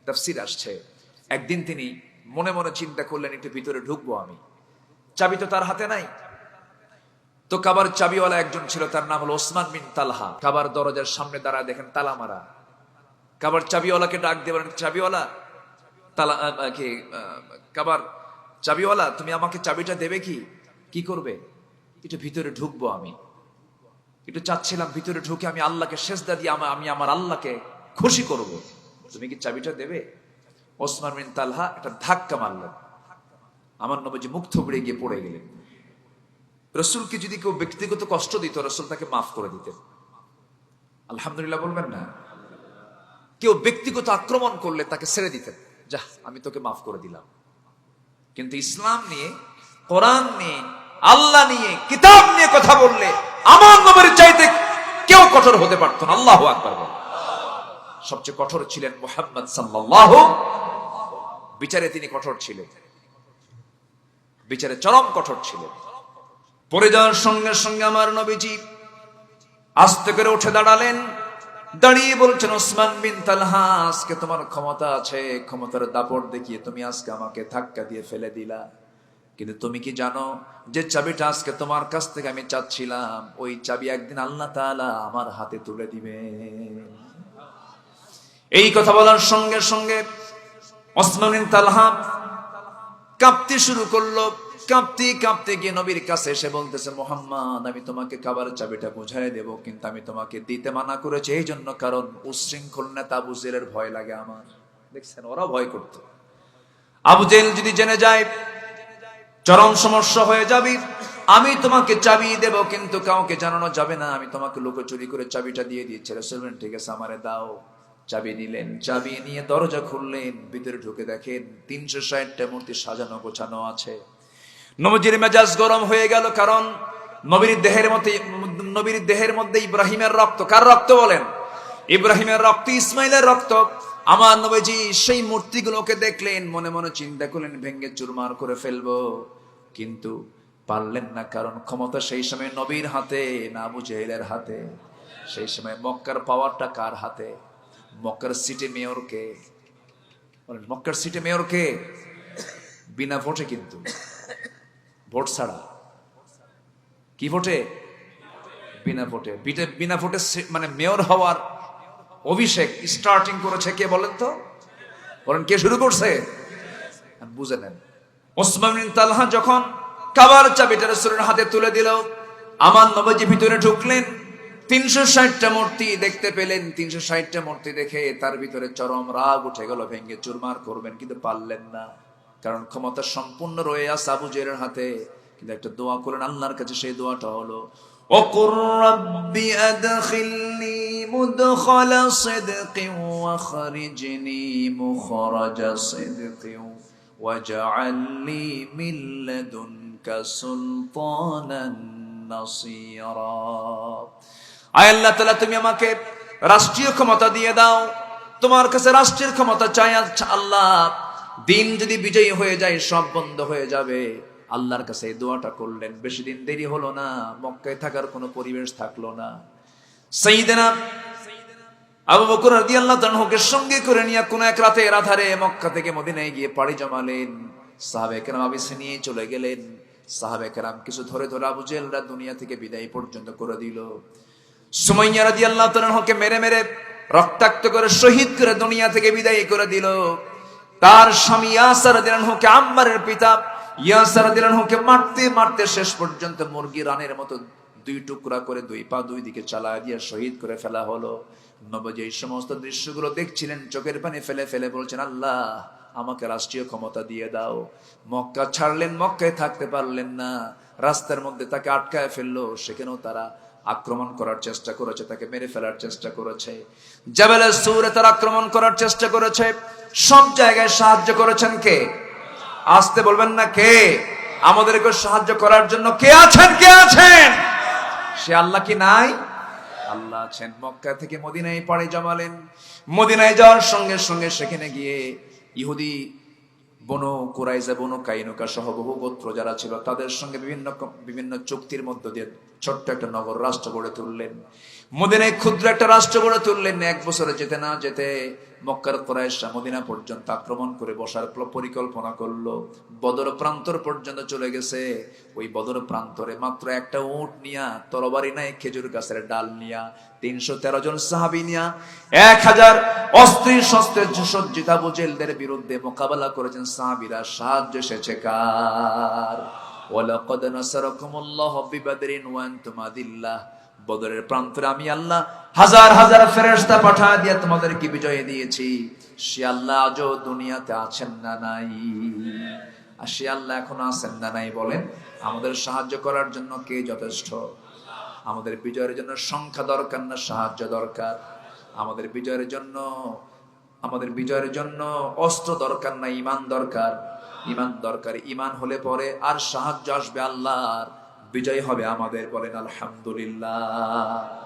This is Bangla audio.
তাফসীর আসছে, একদিন তিনি মনে মনে চিন্তা করলেন একটু ভিতরে ঢুকবো আমি, চাবি তো তার হাতে নাই। তো কাবার চাবিওয়ালা একজন ছিল, তার নাম হলো ওসমান বিন তালহা। কাবার দরজার সামনে দাঁড়ায়, দেখেন তালা মারা। কাবার চাবিওয়ালাকে ডাক দিয়ে বলেন, চাবিওয়ালা, তালা কাবার চাবিওয়ালা, তুমি আমাকে চাবিটা দেবে? কি করবে? একটু ভিতরে ঢুকবো আমি, একটু চাচ্ছিলাম ভিতরে ঢুকে আমি আল্লাহকে সেজদা দিয়ে আমি আমার আল্লাহকে খুশি করব, তুমি কি চাবিটা দেবে? ওসমান বিন তালহা একটা ধাক্কা মারলেন, আমার নবীজি মুখ থুবড়ে গিয়ে পড়ে গেলেন। রসুলকে যদি কেউ ব্যক্তিগত কষ্ট দিত, রসুল তাকে মাফ করে দিতেন। আলহামদুলিল্লাহ বলবেন না? কেউ ব্যক্তিগত আক্রমণ করলে তাকে ছেড়ে দিতেন, যা আমি তোকে মাফ করে দিলাম। কিন্তু ইসলাম নিয়ে, কোরআন নিয়ে, আল্লাহ নিয়ে, কিতাব নিয়ে কথা বললে আমার নবীর চাইতে কেউ কঠোর হতে পারত না। আল্লাহু আকবার বলেন। সবচেয়ে কঠোর ছিলেন মুহাম্মদ সাল্লাল্লাহু, বিচারে তিনি কঠোর ছিলেন, বিচারে চরম কঠোর ছিলেন। পড়ে যাওয়ার সঙ্গে সঙ্গে আমার নবীজি আস্তে করে উঠে দাঁড়ালেন, দাঁড়িয়ে বলছেন, ওসমান বিন তালহা, আজকে তোমার ক্ষমতা আছে, ক্ষমতার দাপট দেখিয়ে তুমি আজকে আমাকে ধাক্কা দিয়ে ফেলে দিলা। কিন্তু তুমি কি জানো যে চাবিটা আজকে তোমার কাছ থেকে আমি চাচ্ছিলাম, ওই চাবি একদিন আল্লাহ তাআলা আমার হাতে তুলে দিবে। এই কথা বলার সঙ্গে সঙ্গে ওসমান বিন তালহা কাঁপতে শুরু করলো। কাঁপতে কাঁপতে গিয়ে নবীর কাছে এসে বলতেছে, মুহাম্মদ, আমি তোমাকে কাবার চাবিটা বুঝাই দেব, কিন্তু আমি তোমাকে দিতে মানা করেছি এই জন্য, কারণ উশৃঙ্খল নেতা আবু জেহেলের ভয় লাগে আমার। দেখছেন, ওরা ভয় করত, আবু জেহেল যদি জেনে যায় চরম সমস্যা হয়ে যাবে। আমি তোমাকে চাবি দেব, কিন্তু কাউকে জানানো যাবে না, আমি তোমাকে লুকোচুরি করে চাবিটা দিয়ে দিয়েছি। রাসূল বললেন, ঠিক আছে, আমারে দাও। চাবি নিলেন, চাবি নিয়ে দরজা খুললেন, ভিতরে ঢুকে দেখেন 360টা মূর্তি সাজানো গোছানো আছে। নবীজির মেজাজ গরম হয়ে গেল, কারণ নবীর দেহের মধ্যে ইব্রাহিমের রক্ত। কার রক্ত বলেন? ইব্রাহিমের রক্ত, ইসমাইলের রক্ত। আমার নবীজি সেই মূর্তিগুলোকে দেখলেন, মনে মনে চিন্তা করলেন ভেঙ্গে চুরমার করে ফেলবো, কিন্তু পারলেন না, কারণ ক্ষমতা সেই সময় নবীর হাতে না আবু জেহেলের হাতে। সেই সময় মক্কার পাওয়ারটা কার হাতে? মক্কার সিটি মেয়র কে? মক্কার সিটি মেয়র কে? বিনা ভোটে, কিন্তু ভোট ছাড়া। কি ভোটে? বিনা ভোটে। বিনা ভোটে মানে মেয়র হওয়ার অভিষেক স্টার্টিং করেছে কে বলেন তো? বলেন, কে শুরু করছে? বুঝে নেন। ওসমান বিন তালহা যখন কাবার চাবিটা রাসূলের হাতে তুলে দিল, আমার নবীজি ভিতরে ঢুকলেন, 360টা মূর্তি দেখতে পেলেন। 360টা মূর্তি দেখে তার ভিতরে চরম রাগ উঠে গেল, ভেঙ্গে চুরমার করবেন, কিন্তু পারলেন না, কারণ ক্ষমতা সম্পূর্ণ রয়ে আছে আবু জেহেলের হাতে। কিন্তু একটা দোয়া করলেন আল্লাহর কাছে, সেই দোয়াটা হলো, ওকুর রাব্বি আদখিলনি মুদখালা সিদকিন ওয়া খারিজনি মুখরাজা সিদকিন ওয়াজআলনি মিন লাদুনকা সুলতানান নাসীরা। আয় আল্লাহ তাআলা, তুমি আমাকে রাষ্ট্রীয় ক্ষমতা দিয়ে দাও, তোমার কাছে রাষ্ট্রের ক্ষমতা চাই আল্লাহ। দিন যদি বিজয়ী হয়ে যায়, সব বন্ধ হয়ে যাবে। আল্লাহর কাছে এই দোয়াটা করলেন। বেশি দিন দেরি হলো না, মক্কায় থাকার কোনো পরিবেশ থাকলো না। সাইয়েদনা আবু বকর রাদিয়াল্লাহু তাআলাকে সঙ্গে করে নিয়ে কোন এক রাতের আধারে মক্কা থেকে মদিনায় গিয়ে পাড়ি জমালেন। সাহাবায়ে কেরাম আবিসে নিয়ে চলে গেলেন। সাহাবায়ে কেরাম কিছু ধরে ধরে আবু জেহেলরা দুনিয়া থেকে বিদায় পর্যন্ত করে দিল। সুমাইয়া রাদিয়াল্লাহু তাআলাকে মেরে মেরে রক্তাক্ত করে শহীদ করে দুনিয়া থেকে বিদায় করে দিল। তার স্বামী ইয়াসির রাদিয়াল্লাহু আনহুকে, আম্মারের পিতা ইয়াসির রাদিয়াল্লাহু আনহুকে মারতে মারতে শেষ পর্যন্ত মুরগি রানের মতো দুই টুকরা করে দুই পা দুই দিকে চালায় দিয়ে শহীদ করে ফেলা হলো। নবী এই সমস্ত দৃশ্যগুলো দেখছিলেন, চোখের পানি ফেলে ফেলে বলছেন, আল্লাহ আমাকে রাষ্ট্রীয় ক্ষমতা দিয়ে দাও। মক্কা ছাড়লেন, মক্কায় থাকতে পারলেন না, রাস্তার মধ্যে তাকে আটকায় ফেললো। সেখানেও তারা আক্রমণ করার চেষ্টা করেছে, তাকে মেরে ফেলার চেষ্টা করেছে। জাবালে সূরে তারা আক্রমণ করার চেষ্টা করেছে। সব জায়গায় সাহায্য করেছেন কে? আসতে বলবেন না, কে? আমাদেরকে সাহায্য করার জন্য কে আছেন? কে আছেন? সে আল্লাহ কি নাই? আল্লাহ আছেন। মক্কা থেকে মদিনায় পাড়ি জমালেন। মদিনায় যাওয়ার সঙ্গে সঙ্গে সেখানে গিয়ে ইহুদি, বনু কুরাইজা, বনু কাইনুকা সহ বহু গোত্র যারা ছিল, তাদের সঙ্গে বিভিন্ন চুক্তির মধ্য দিয়ে ছোট্ট একটা নগর রাষ্ট্র গড়ে তুললেন। মদিনায় ক্ষুদ্র একটা রাষ্ট্র গড়ে তুললেন। 1 বছরে যেতে না যেতে মক্কার কুরাইশরা মদিনা পর্যন্ত আক্রমণ করে বসার পরিকল্পনা করলো। বদর প্রান্তর পর্যন্ত চলে গেছে। ওই বদর প্রান্তরে মাত্র একটা উট নিয়া, তরবারি নাই, খেজুর গাছের ডাল নিয়া, 313 জন সাহাবী নিয়া 1000 অস্ত্র শস্ত্রে সজ্জিত আবু জেহেলদের বিরুদ্ধে মোকাবেলা করেছেন সাহাবীরা। সাহায্য এসেছে কার? ওয়ালাকাদ নাসারাকুমুল্লাহু বিবাদরিন ওয়া আনতুম আদিল্লাহ। বদরের প্রান্তরে আমি আল্লাহ হাজার হাজার ফেরেশতা পাঠিয়ে দিয়ে তোমাদেরকে বিজয় দিয়েছি। সে আল্লাহ আজও দুনিয়াতে আছেন না নাই? আর সে আল্লাহ এখনো আছেন না নাই? বলেন, আমাদের সাহায্য করার জন্য কে যথেষ্ট? আমাদের বিজয়ের জন্য সংখ্যা দরকার না সাহায্য দরকার? আমাদের বিজয়ের জন্য অস্ত্র দরকার না ঈমান দরকার? ঈমান দরকার। ঈমান হলে পরে আর সাহায্য আসবে আল্লাহর, বিজয় হবে আমাদের। বলেন আলহামদুলিল্লাহ।